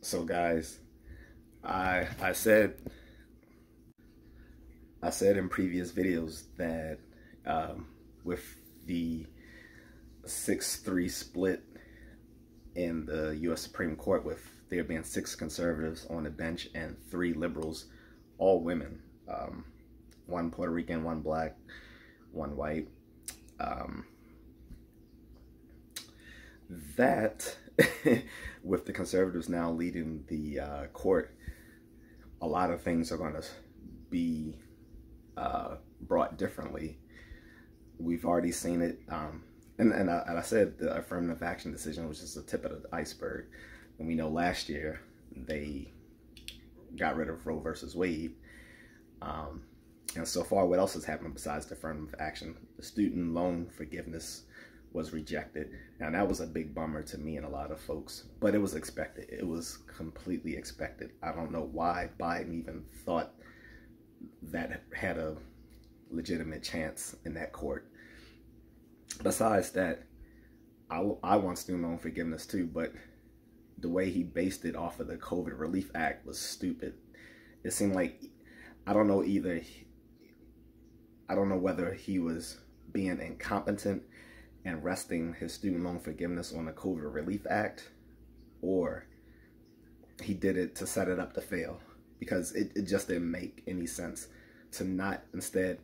So guys, I said in previous videos that with the 6-3 split in the U.S. Supreme Court, with there being 6 conservatives on the bench and 3 liberals, all women, 1 Puerto Rican, 1 black, 1 white, that with the conservatives now leading the court, a lot of things are going to be brought differently. We've already seen it, and I said the affirmative action decision was just the tip of the iceberg. And we know last year they got rid of Roe versus Wade. And so far, what else has happened besides the affirmative action? The student loan forgiveness was rejected. Now, that was a big bummer to me and a lot of folks, but it was expected. It was completely expected. I don't know why Biden even thought that had a legitimate chance in that court. Besides that, I want student loan forgiveness too, but the way he based it off of the COVID Relief Act was stupid. It seemed like, I don't know whether he was being incompetent and resting his student loan forgiveness on the COVID Relief Act, or he did it to set it up to fail, because it just didn't make any sense to not instead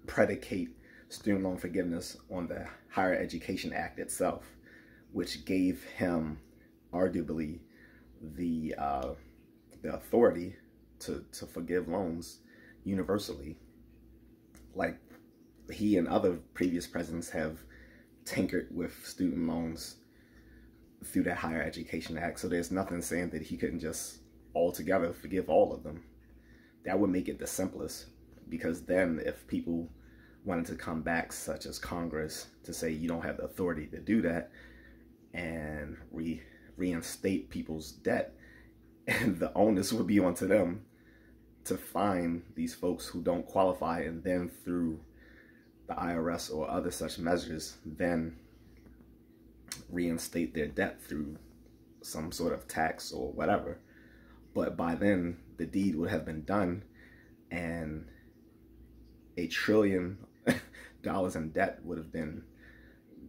predicate student loan forgiveness on the Higher Education Act itself, which gave him arguably the authority to forgive loans universally. Like, he and other previous presidents have tinkered with student loans through that Higher Education Act, so there's nothing saying that he couldn't just altogether forgive all of them. That would make it the simplest, because then if people wanted to come back, such as Congress, to say you don't have the authority to do that and reinstate people's debt, and the onus would be onto them to find these folks who don't qualify, and then through the IRS or other such measures, then reinstate their debt through some sort of tax or whatever. But by then, the deed would have been done, and $1 trillion in debt would have been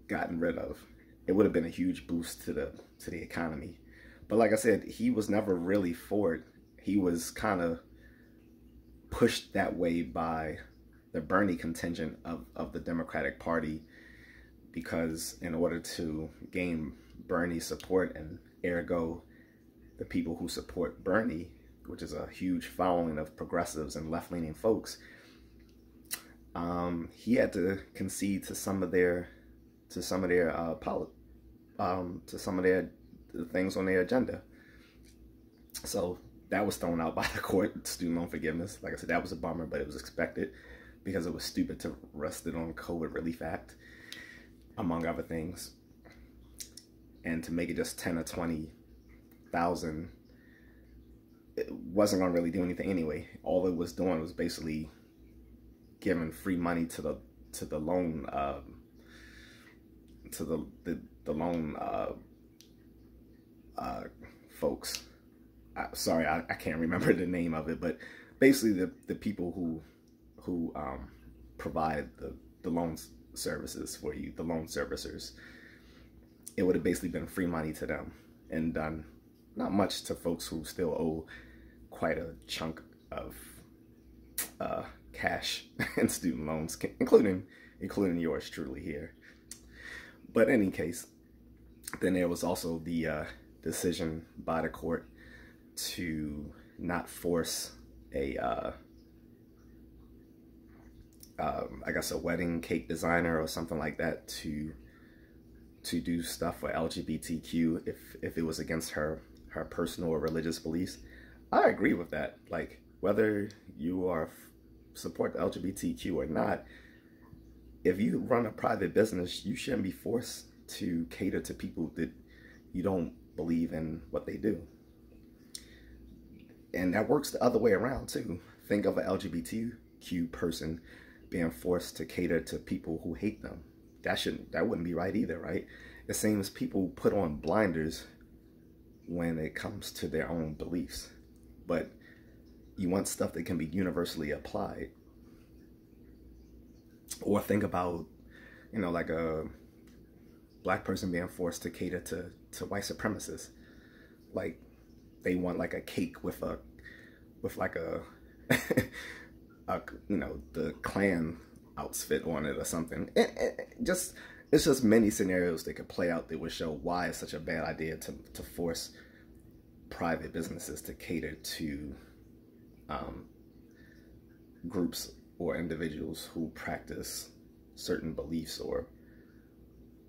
gotten rid of. It would have been a huge boost to the economy. But like I said, he was never really for it. He was kind of pushed that way by the Bernie contingent of the Democratic Party, because in order to gain Bernie's support, and ergo the people who support Bernie, which is a huge following of progressives and left-leaning folks, he had to concede to some of their things on their agenda. So that was thrown out by the court, student loan forgiveness. Like I said, that was a bummer, but it was expected, because it was stupid to rest it on COVID Relief Act, among other things. And to make it just 10 or 20,000, it wasn't going to really do anything anyway. All it was doing was basically giving free money to the loan folks. Sorry, I can't remember the name of it, but basically the people who provide the loan services for you, the loan servicers. It would have basically been free money to them, and done not much to folks who still owe quite a chunk of cash and student loans, including yours truly here. But in any case, then there was also the decision by the court to not force I guess a wedding cake designer or something like that to do stuff for LGBTQ if it was against her personal or religious beliefs. I agree with that. Like, whether you support the LGBTQ or not, if you run a private business, you shouldn't be forced to cater to people that you don't believe in what they do. And that works the other way around too. Think of an LGBTQ person being forced to cater to people who hate them. That wouldn't be right either, right? It seems people put on blinders when it comes to their own beliefs. But you want stuff that can be universally applied. Or think about, you know, like a black person being forced to cater to white supremacists. Like, they want like a cake with like a, you know, the Klan outfit on it or something. It's just many scenarios that could play out that would show why it's such a bad idea to force private businesses to cater to groups or individuals who practice certain beliefs or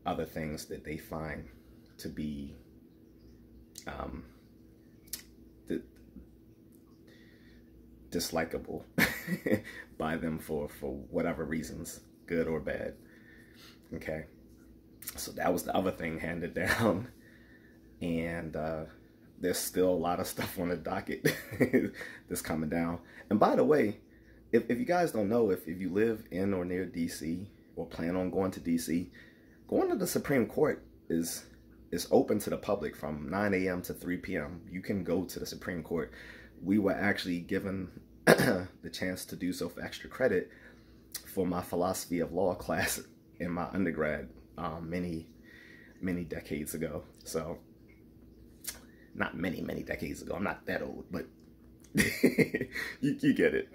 other things that they find to be dislikable by them for whatever reasons, good or bad. Okay, so that was the other thing handed down, and there's still a lot of stuff on the docket that's coming down. And by the way, if you guys don't know, if you live in or near DC or plan on going to DC, going to the Supreme Court is open to the public from 9 a.m. to 3 p.m. You can go to the Supreme Court. We were actually given the chance to do so for extra credit for my philosophy of law class in my undergrad many decades ago. So, not many decades ago. I'm not that old, but you get it.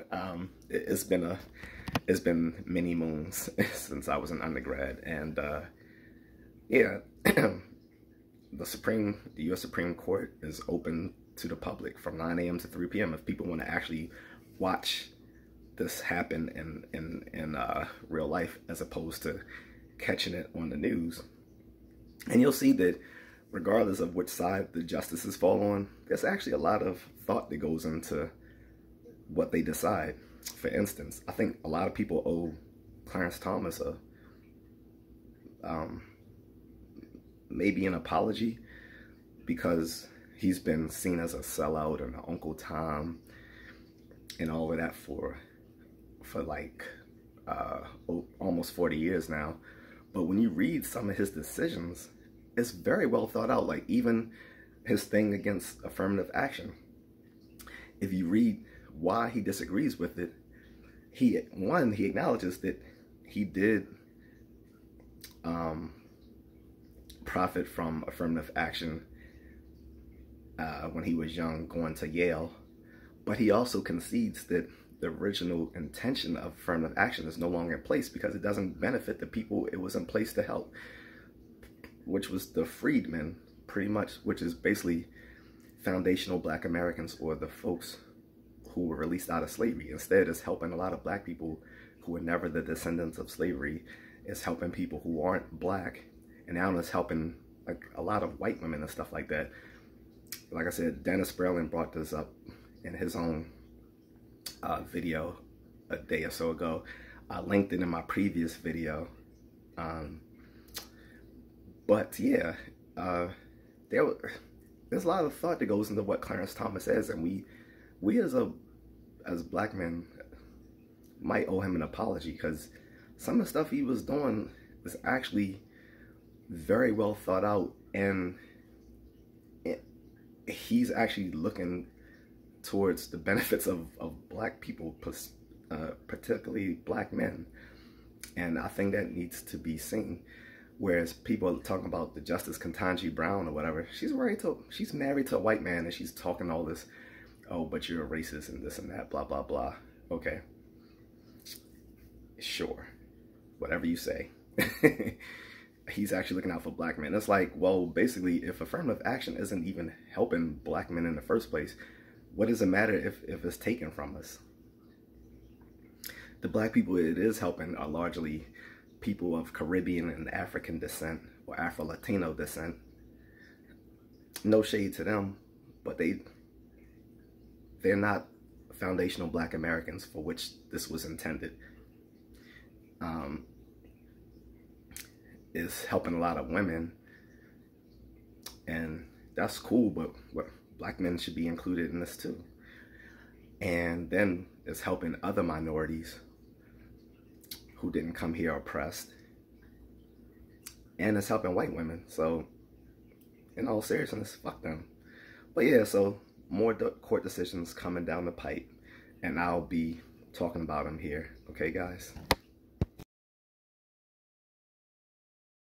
It's been many moons since I was an undergrad, and yeah, the U.S. Supreme Court is open to the public from 9 a.m. to 3 p.m. if people want to actually watch this happen in real life, as opposed to catching it on the news. And you'll see that regardless of which side the justices fall on, there's actually a lot of thought that goes into what they decide. For instance, I think a lot of people owe Clarence Thomas maybe an apology, because he's been seen as a sellout and an Uncle Tom and all of that for like almost 40 years now. But when you read some of his decisions, it's very well thought out. Like, even his thing against affirmative action, if you read why he disagrees with it, he acknowledges that he did profit from affirmative action when he was young, going to Yale. But he also concedes that the original intention of affirmative action is no longer in place because it doesn't benefit the people it was in place to help, which was the freedmen, pretty much, which is basically foundational black Americans, or the folks who were released out of slavery. Instead, it's helping a lot of black people who were never the descendants of slavery. It's helping people who aren't black, and now it's helping like a lot of white women and stuff like that. Like I said, Dennis Sperling brought this up in his own video a day or so ago. I linked it in my previous video. But yeah, there's a lot of thought that goes into what Clarence Thomas says, and we as black men might owe him an apology, because some of the stuff he was doing was actually very well thought out, and he's actually looking towards the benefits of black people, particularly black men. And I think that needs to be seen. Whereas people are talking about the Justice Ketanji Brown or whatever, she's married to a white man, and she's talking all this, oh, but you're a racist and this and that, blah, blah, blah. Okay. Sure. Whatever you say. He's actually looking out for black men. It's like, well, basically, if affirmative action isn't even helping black men in the first place, what does it matter if it's taken from us? The black people it is helping are largely people of Caribbean and African descent, or Afro-Latino descent. No shade to them, but they're not foundational black Americans for which this was intended. Is helping a lot of women, and that's cool, but black men should be included in this too. And then it's helping other minorities who didn't come here oppressed, and it's helping white women. So in all seriousness, fuck them. But yeah, so more court decisions coming down the pipe, and I'll be talking about them here. Okay, guys?